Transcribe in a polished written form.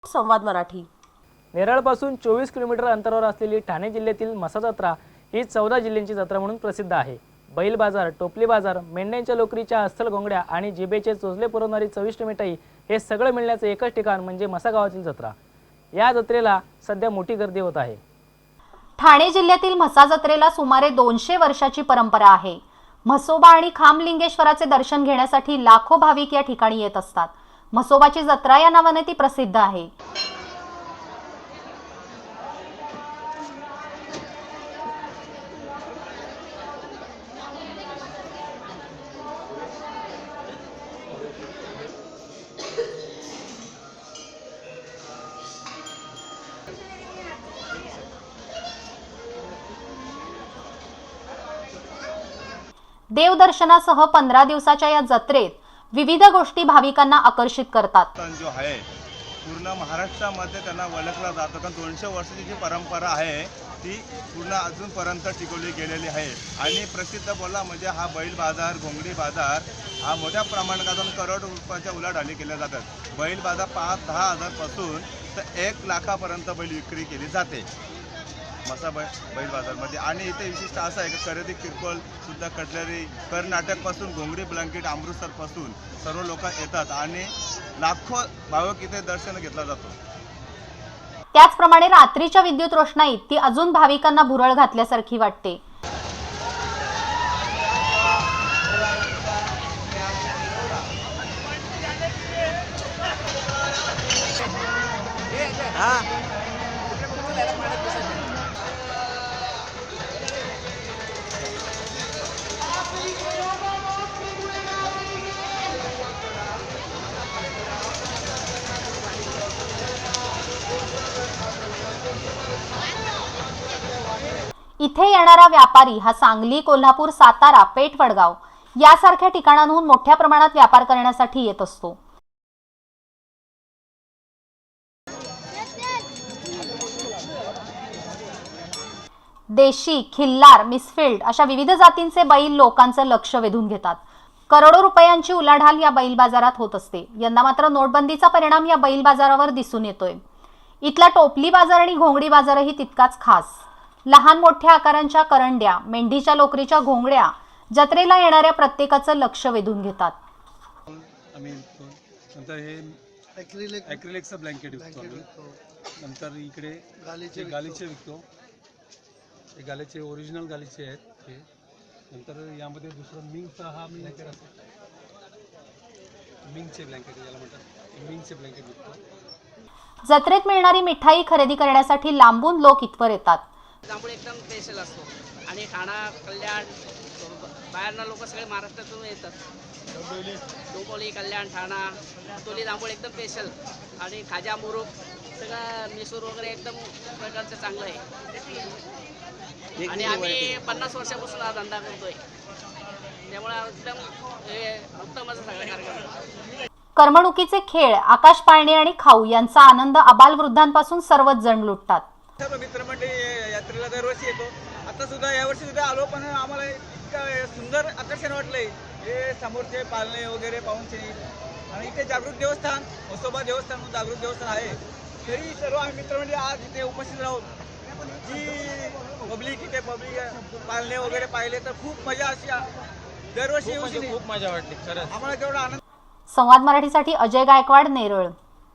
संवाद मराठी। नेरळपासून 24 किलोमीटर अंतरावर असलेली ठाणे जिल्ह्यातील म्हसा जत्रा ही 14 जिल्ह्यांची जत्रा म्हणून प्रसिद्ध आहे। बैल बाजार, टोपली बाजार, मेंढ्यांच्या लोकरीच्या अस्सल घोंगड्या आणि जिभेचे चोचले पुरवणारी चविष्ट मिठाई हे सगळं मिळण्याचं एकच ठिकाण म्हणजे म्हसा गावातील जत्रा। या जत्रेला सध्या मोठी गर्दी होत आहे। ठाणे जिल्ह्यातील म्हसा जत्रेला सुमारे 200 वर्षाची परंपरा आहे। म्हसोबा आणि खामलिंगेश्वराचे दर्शन घेण्यासाठी लाखो भाविक या ठिकाणी येत असतात। म्हसोबाची जत्रा या नावाने ती प्रसिद्ध आहे। देवदर्शनासह 15 दिवसाच्या या जत्रेत विविध गोष्टी भाविकांना आकर्षित करतात। जो आहे पूर्ण महाराष्ट्रामध्ये त्यांना ओळखला जातो, कारण 200 वर्षाची जी परंपरा आहे ती पूर्ण अजूनपर्यंत टिकवली गेलेली आहे। आणि प्रसिद्ध बोलला म्हणजे हा बैल बाजार, घोंगडी बाजार हा मोठ्या प्रमाणात करोड रुपयाच्या उलाढाली केल्या जातात। बैल बाजार 5-10 हजारपासून तर 1 लाखापर्यंत बैल विक्री केली जाते म्हसा बैल बाजारमध्ये। आणि इथे विशिष्ट असं आहे की खरेदी किरकोळ सुद्धा कटलरी, कर्नाटकपासून घोंगडी ब्लँकेट, अमृतसरपासून सर्व लोक येतात आणि लाखो भाविक इथे दर्शन घेतला जातो। त्याचप्रमाणे रात्रीच्या विद्युत रोषणाईत ती अजून भाविकांना भुरळ घातल्यासारखी वाटते। इथे येणारा व्यापारी हा सांगली, कोल्हापूर, सातारा, पेठ, वडगाव यासारख्या ठिकाणांहून मोठ्या प्रमाणात व्यापार करण्यासाठी येत असतो। देशी, खिल्लार, मिसफिल्ड अशा विविध जातींचे बैल लोकांचं लक्ष वेधून घेतात। करोडो रुपयांची उलाढाल या बैल बाजारात होत असते। यंदा मात्र नोटबंदीचा परिणाम या बैल बाजारावर दिसून येतोय। इथला टोपली बाजार आणि घोंगडी बाजारही तितकाच खास। लहान मोठ्या आकारांच्या करंड्या, मेंढीच्या लोकरीच्या घोंगड्या जत्रेला येणाऱ्या प्रत्येकाचं लक्ष वेधून घेतात। आम्ही नंतर हे ॲक्रिलिकचं ब्लँकेट विकतो आम्ही। नंतर इकडे गालीचे विकतो। हे गालीचे ओरिजिनल गालीचे आहेत हे। नंतर यामध्ये दुसरं मिंगचा हा ब्लँकेट असतो, मिंगचे ब्लँकेट याला म्हणतात, मिंगचे ब्लँकेट विकतो। जत्रेत मिळणारी मिठाई खरेदी करण्यासाठी लांबून लोक इथवर येतात। जांभूळ एकदम स्पेशल असतो आणि ठाणा, कल्याण, बाहेरनं लोक सगळे महाराष्ट्रातून येतात। डोंबिवली, कल्याण, ठाणा, तोली जांभूळ एकदम स्पेशल आणि खाजा, मुरुक सगळं मिसूर वगैरे एकदम प्रकारचं चांगलं आहे। आणि आम्ही 50 वर्षापासून हा धंदा करतोय, त्यामुळे एकदम उत्तम असं सगळं कार्यक्रम। करमणुकीचे खेळ, आकाश पाळणे आणि खाऊ यांचा आनंद आबालवृद्धांपासून सर्वच जण लुटतात। सर्व मित्रमंडळी यात्रेला दरवर्षी येतो। आता सुद्धा यावर्षी सुद्धा आलो, पण आम्हाला इतकं सुंदर आकर्षण वाटलंय हे समोरचे पालणे वगैरे पाहूनचे। आणि इथे जागृत देवस्थान, म्हसोबा देवस्थान म्हणून जागृत देवस्थान आहे। तरी सर्व आम्ही मित्रमंडळी आज इथे उपस्थित राहून जी पब्लिक इथे पालणे वगैरे पाहिले तर खूप मजा अशी दरवर्षी खूप मजा वाटली खरंच आम्हाला। तेवढा आनंद। संवाद मराठीसाठी अजय गायकवाड, नेरळ।